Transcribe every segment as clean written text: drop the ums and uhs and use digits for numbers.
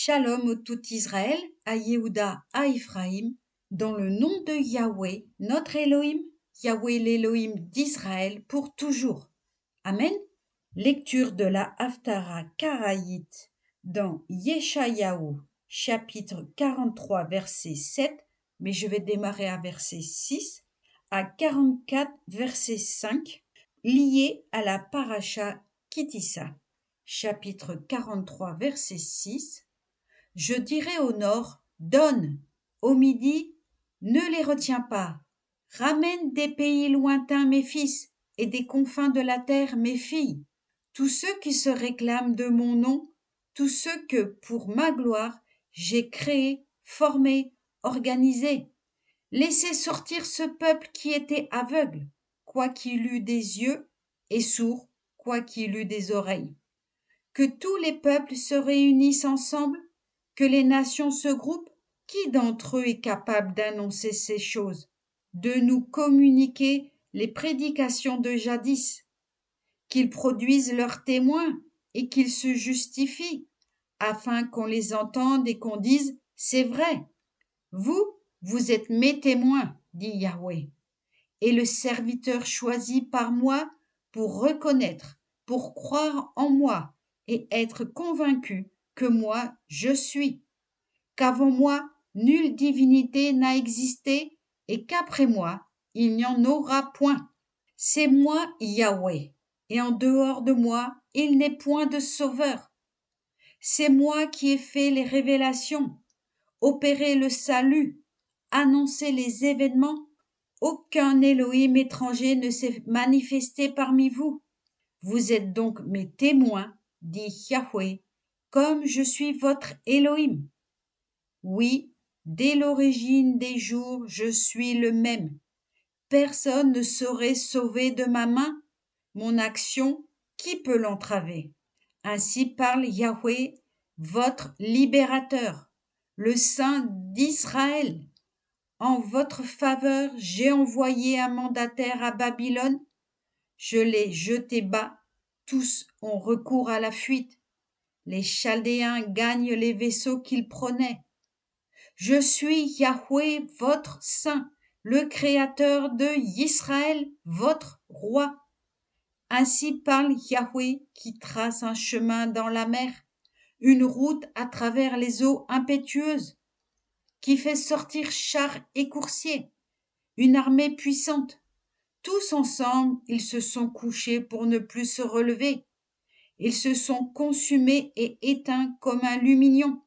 Shalom au tout Israël, à Yehuda, à Ephraïm, dans le nom de Yahweh, notre Elohim, Yahweh l'Elohim d'Israël pour toujours. Amen. Lecture de la Haftara Karaïte dans Yeshayahu, chapitre 43, verset 7, mais je vais démarrer à verset 6, à 44, verset 5, lié à la paracha Kitissa. Chapitre 43, verset 6. Je dirai au nord, donne, au midi, ne les retiens pas. Ramène des pays lointains mes fils, et des confins de la terre mes filles. Tous ceux qui se réclament de mon nom, tous ceux que, pour ma gloire, j'ai créé, formé, organisé. Laissez sortir ce peuple qui était aveugle, quoiqu'il eût des yeux, et sourd, quoiqu'il eût des oreilles. Que tous les peuples se réunissent ensemble, que les nations se groupent, qui d'entre eux est capable d'annoncer ces choses, de nous communiquer les prédications de jadis, qu'ils produisent leurs témoins et qu'ils se justifient, afin qu'on les entende et qu'on dise « c'est vrai ». Vous êtes mes témoins, dit Yahweh, et le serviteur choisi par moi pour reconnaître, pour croire en moi et être convaincu que moi je suis, qu'avant moi nulle divinité n'a existé et qu'après moi il n'y en aura point. C'est moi Yahweh, et en dehors de moi il n'est point de sauveur. C'est moi qui ai fait les révélations, opéré le salut, annoncé les événements. Aucun Elohim étranger ne s'est manifesté parmi vous. Vous êtes donc mes témoins, dit Yahweh, comme je suis votre Elohim. Oui, dès l'origine des jours, je suis le même. Personne ne saurait sauver de ma main mon action, qui peut l'entraver? Ainsi parle Yahweh, votre libérateur, le Saint d'Israël. En votre faveur, j'ai envoyé un mandataire à Babylone. Je l'ai jeté bas. Tous ont recours à la fuite. Les Chaldéens gagnent les vaisseaux qu'ils prenaient. Je suis Yahweh, votre Saint, le Créateur de Israël, votre Roi. Ainsi parle Yahweh qui trace un chemin dans la mer, une route à travers les eaux impétueuses, qui fait sortir chars et coursiers, une armée puissante. Tous ensemble, ils se sont couchés pour ne plus se relever. Ils se sont consumés et éteints comme un lumignon.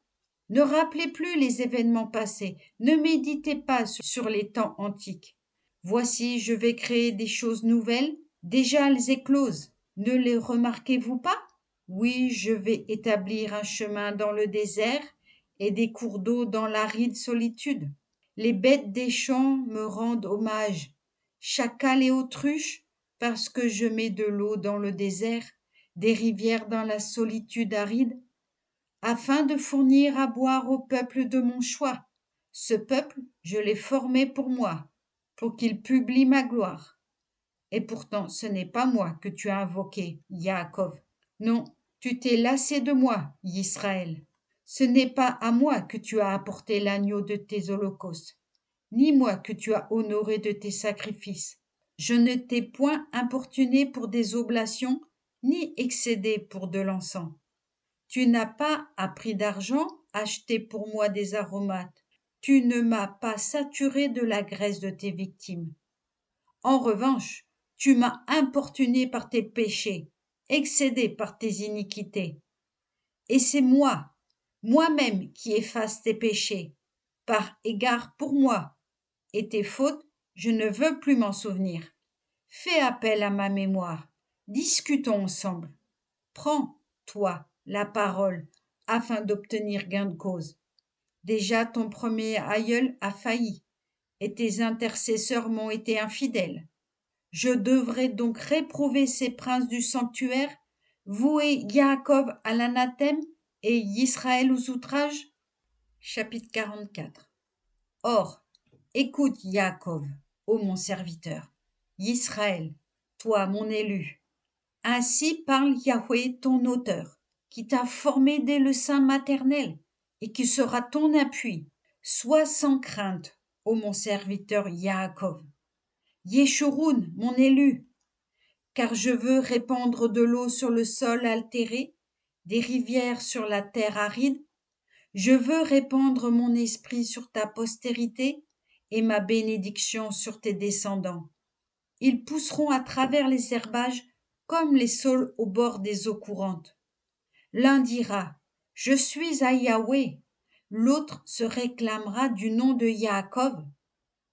Ne rappelez plus les événements passés, ne méditez pas sur les temps antiques. Voici, je vais créer des choses nouvelles, déjà elles éclosent. Ne les remarquez-vous pas? Oui, je vais établir un chemin dans le désert et des cours d'eau dans l'aride solitude. Les bêtes des champs me rendent hommage, chacal et autruche, parce que je mets de l'eau dans le désert, des rivières dans la solitude aride, afin de fournir à boire au peuple de mon choix. Ce peuple, je l'ai formé pour moi, pour qu'il publie ma gloire. Et pourtant, ce n'est pas moi que tu as invoqué, Yaakov. Non, tu t'es lassé de moi, Israël. Ce n'est pas à moi que tu as apporté l'agneau de tes holocaustes, ni moi que tu as honoré de tes sacrifices. Je ne t'ai point importuné pour des oblations, ni excédé pour de l'encens. Tu n'as pas, à prix d'argent, acheté pour moi des aromates. Tu ne m'as pas saturé de la graisse de tes victimes. En revanche, tu m'as importuné par tes péchés, excédé par tes iniquités. Et c'est moi, moi-même, qui efface tes péchés, par égard pour moi. Et tes fautes, je ne veux plus m'en souvenir. Fais appel à ma mémoire. Discutons ensemble. Prends, toi, la parole, afin d'obtenir gain de cause. Déjà ton premier aïeul a failli, et tes intercesseurs m'ont été infidèles. Je devrais donc réprouver ces princes du sanctuaire, vouer Yaakov à l'anathème et Israël aux outrages. Chapitre 44. Or, écoute Yaakov, ô mon serviteur, Israël, toi mon élu. Ainsi parle Yahweh ton auteur, qui t'a formé dès le sein maternel, et qui sera ton appui. Sois sans crainte, ô mon serviteur Yaakov. Yeshurun, mon élu, car je veux répandre de l'eau sur le sol altéré, des rivières sur la terre aride. Je veux répandre mon esprit sur ta postérité et ma bénédiction sur tes descendants. Ils pousseront à travers les herbages comme les saules au bord des eaux courantes. L'un dira, je suis à Yahweh. L'autre se réclamera du nom de Yaakov.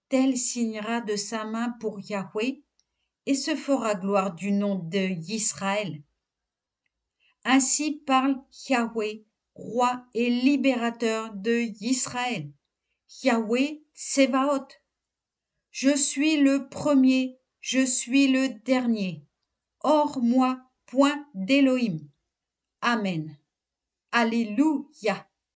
Tel signera de sa main pour Yahweh et se fera gloire du nom de Israël. Ainsi parle Yahweh, roi et libérateur de Israël. Yahweh Tsevaot. Je suis le premier, je suis le dernier. Hors moi, point d'Élohim. Amen. Alléluia.